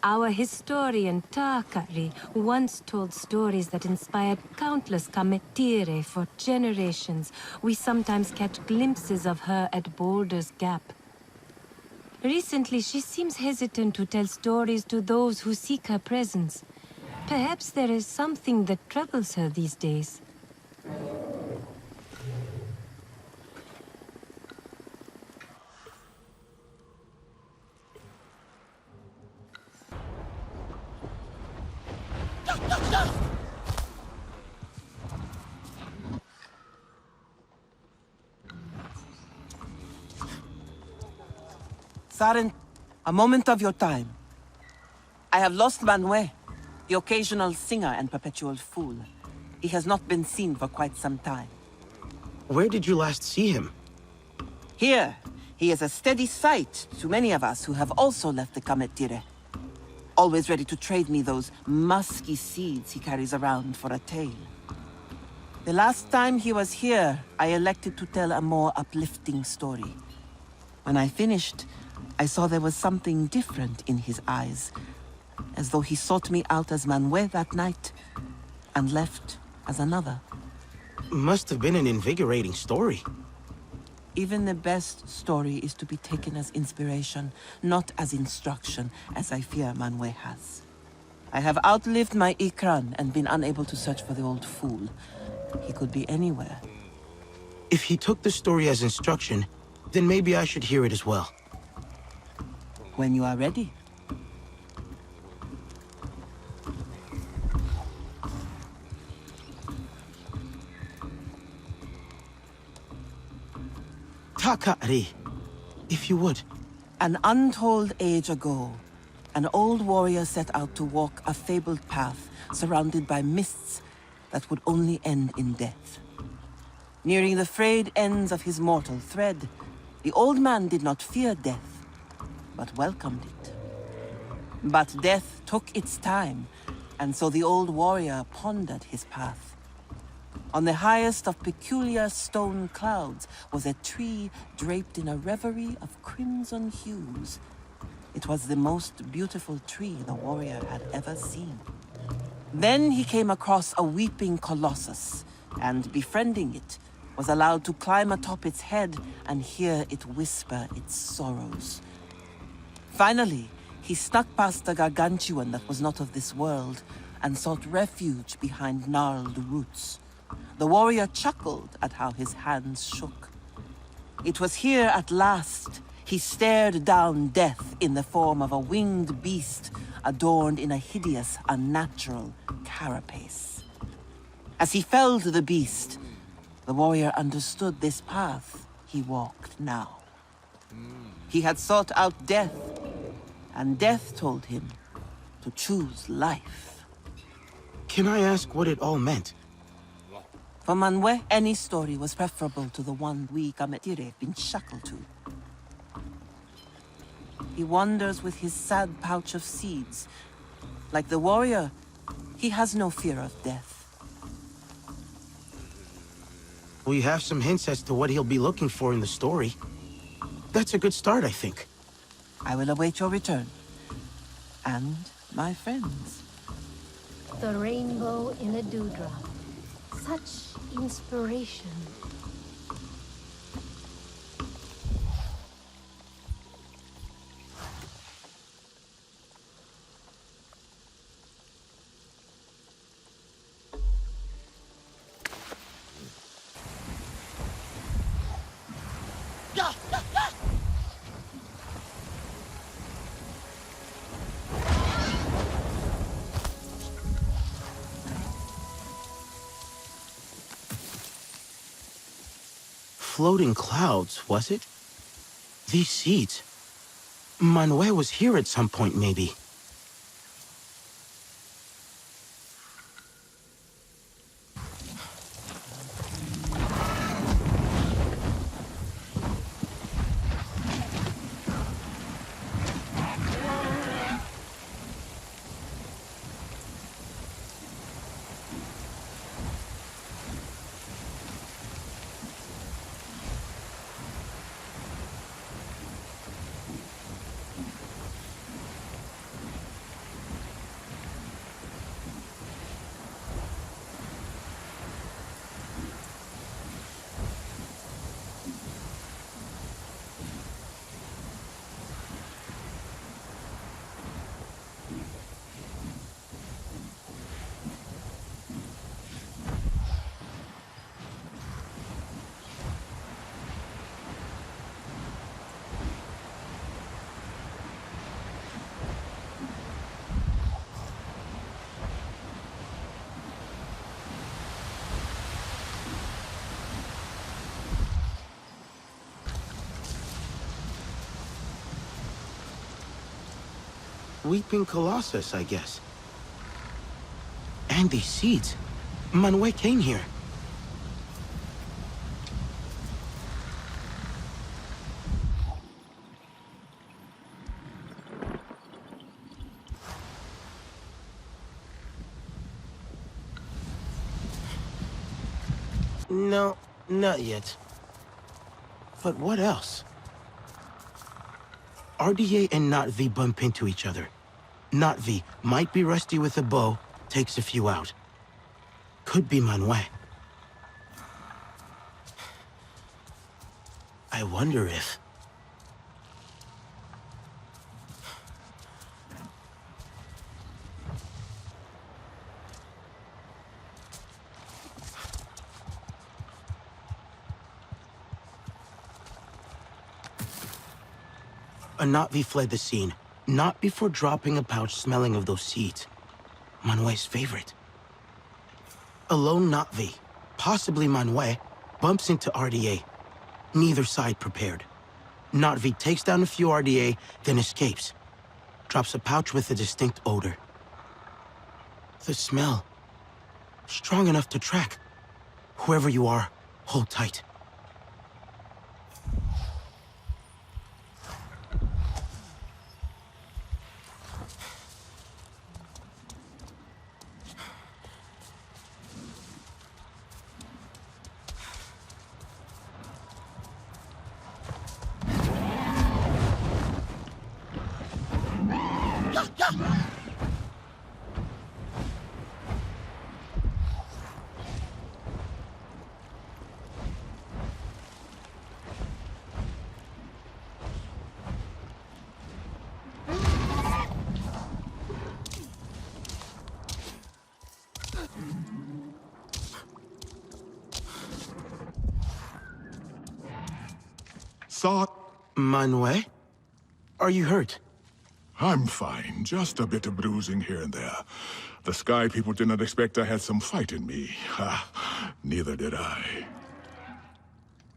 Our historian Takari once told stories that inspired countless kametire for generations. We sometimes catch glimpses of her at Boulder's Gap. Recently, she seems hesitant to tell stories to those who seek her presence. Perhaps there is something that troubles her these days. Saren, a moment of your time. I have lost Manuel, the occasional singer and perpetual fool. He has not been seen for quite some time. Where did you last see him? Here, he is a steady sight to many of us who have also left the Kametire. Always ready to trade me those musky seeds he carries around for a tale. The last time he was here, I elected to tell a more uplifting story. When I finished, I saw there was something different in his eyes, as though he sought me out as Manuel that night, and left as another. Must have been an invigorating story. Even the best story is to be taken as inspiration, not as instruction, as I fear Manuel has. I have outlived my Ikran and been unable to search for the old fool. He could be anywhere. If he took the story as instruction, then maybe I should hear it as well. When you are ready. Takari, if you would. An untold age ago, an old warrior set out to walk a fabled path surrounded by mists that would only end in death. Nearing the frayed ends of his mortal thread, the old man did not fear death, but welcomed it. But death took its time, and so the old warrior pondered his path. On the highest of peculiar stone clouds was a tree draped in a reverie of crimson hues. It was the most beautiful tree the warrior had ever seen. Then he came across a weeping colossus, and befriending it, was allowed to climb atop its head and hear it whisper its sorrows. Finally, he snuck past a gargantuan that was not of this world, and sought refuge behind gnarled roots. The warrior chuckled at how his hands shook. It was here at last he stared down death in the form of a winged beast adorned in a hideous, unnatural carapace. As he fell to the beast, the warrior understood this path he walked now. He had sought out death, and death told him to choose life. Can I ask what it all meant? For Manuel, any story was preferable to the one we Kametire been shackled to. He wanders with his sad pouch of seeds. Like the warrior, he has no fear of death. We have some hints as to what he'll be looking for in the story. That's a good start, I think. I will await your return. And my friends. The rainbow in a dewdrop. Such inspiration. Floating clouds, was it? These seeds. Manuel was here at some point, maybe. weeping colossus, I guess. And these seeds. Manuel came here. No, not yet. But what else? RDA and Natalie bump into each other. Natalie might be rusty with a bow, takes a few out. Could be Manuel. I wonder if... Natalie fled the scene, not before dropping a pouch smelling of those seeds. Manuel's favorite. Alone Natalie, possibly Manuel, bumps into RDA. Neither side prepared. Natalie takes down a few RDA, then escapes. Drops a pouch with a distinct odor. The smell. Strong enough to track. Whoever you are, hold tight. Manuel? Are you hurt? I'm fine. Just a bit of bruising here and there. The Sky people did not expect I had some fight in me. Ha, neither did I.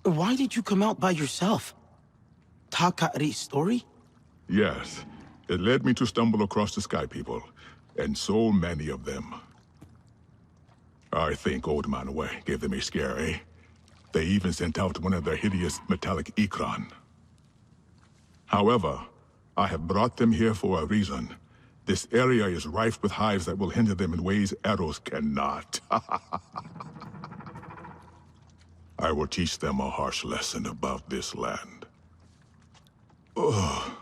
Why did you come out by yourself? Takari's story? Yes. It led me to stumble across the Sky people. And so many of them. I think old Manuel gave them a scare, eh? They even sent out one of their hideous metallic Ikran. However, I have brought them here for a reason. This area is rife with hives that will hinder them in ways arrows cannot. I will teach them a harsh lesson about this land. Ugh.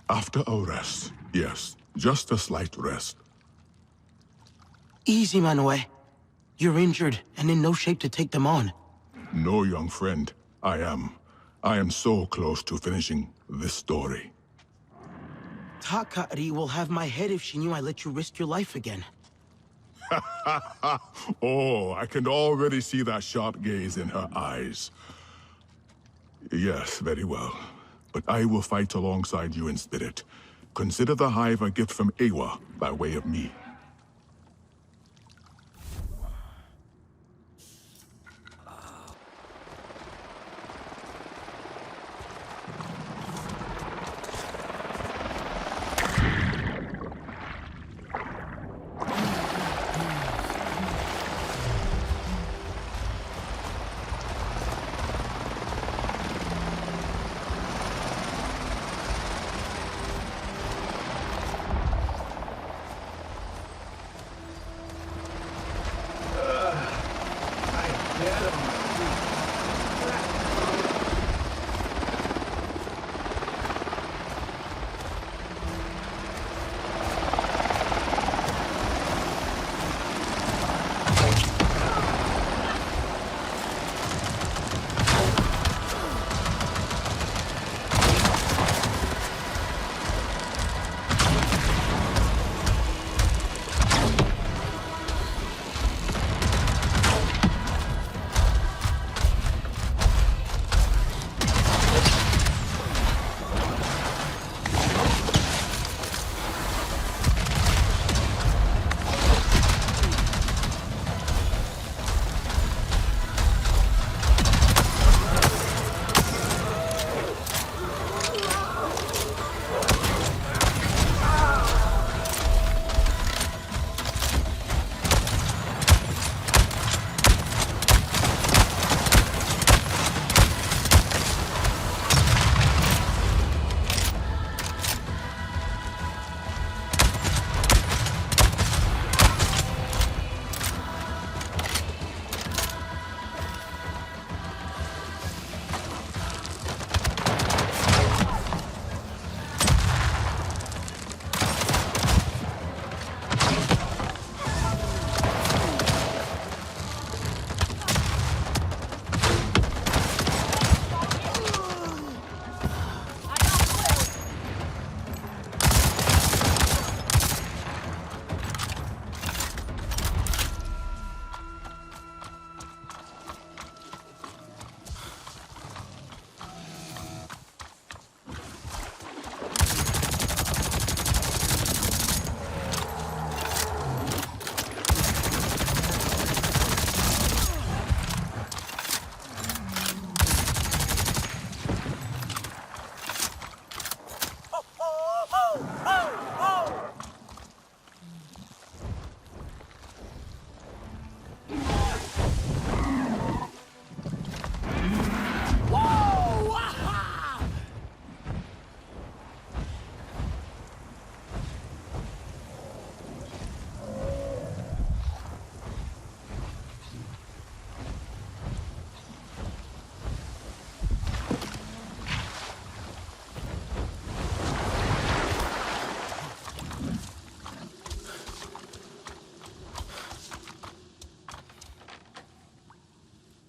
After a rest, yes, just a slight rest. Easy, Manuel. You're injured and in no shape to take them on. No, young friend. I am so close to finishing this story. Takari will have my head if she knew I let you risk your life again. Oh, I can already see that sharp gaze in her eyes. Yes, very well. But I will fight alongside you in spirit. Consider the hive a gift from Ewa by way of me.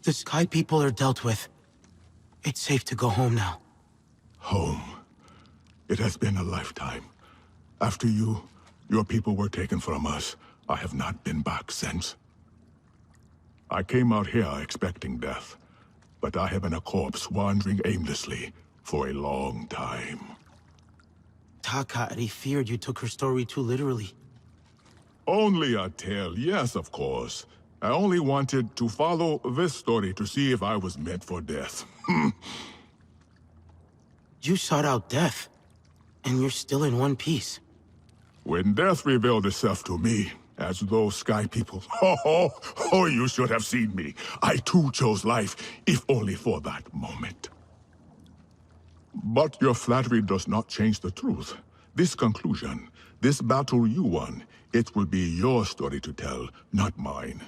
The Sky People are dealt with. It's safe to go home now. Home. It has been a lifetime. After your people were taken from us, I have not been back since. I came out here expecting death, but I have been a corpse wandering aimlessly for a long time. KIRIGANAII feared you took her story too literally. Only a tale, yes, of course. I only wanted to follow this story to see if I was meant for death. You sought out death, and you're still in one piece. When death revealed itself to me, as those Sky People, you should have seen me. I too chose life, if only for that moment. But your flattery does not change the truth. This conclusion, this battle you won, it will be your story to tell, not mine.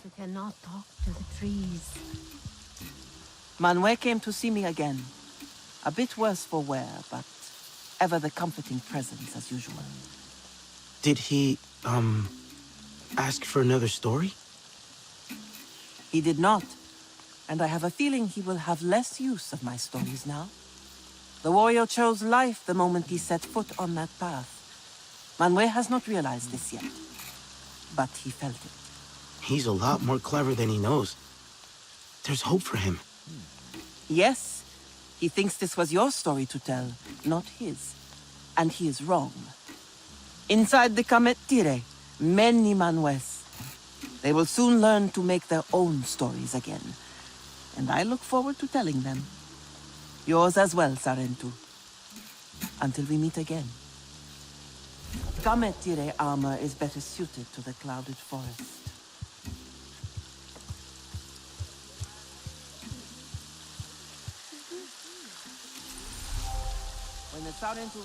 Who cannot talk to the trees. Manuel came to see me again. A bit worse for wear, but ever the comforting presence as usual. Did he, ask for another story? He did not, and I have a feeling he will have less use of my stories now. The warrior chose life the moment he set foot on that path. Manuel has not realized this yet, but he felt it. He's a lot more clever than he knows. There's hope for him. Yes, he thinks this was your story to tell, not his. And he is wrong. Inside the KIRIGANAII, many Manuels. They will soon learn to make their own stories again. And I look forward to telling them. Yours as well, Sarentu. Until we meet again. KIRIGANAII armor is better suited to the clouded forest. When the Sarentu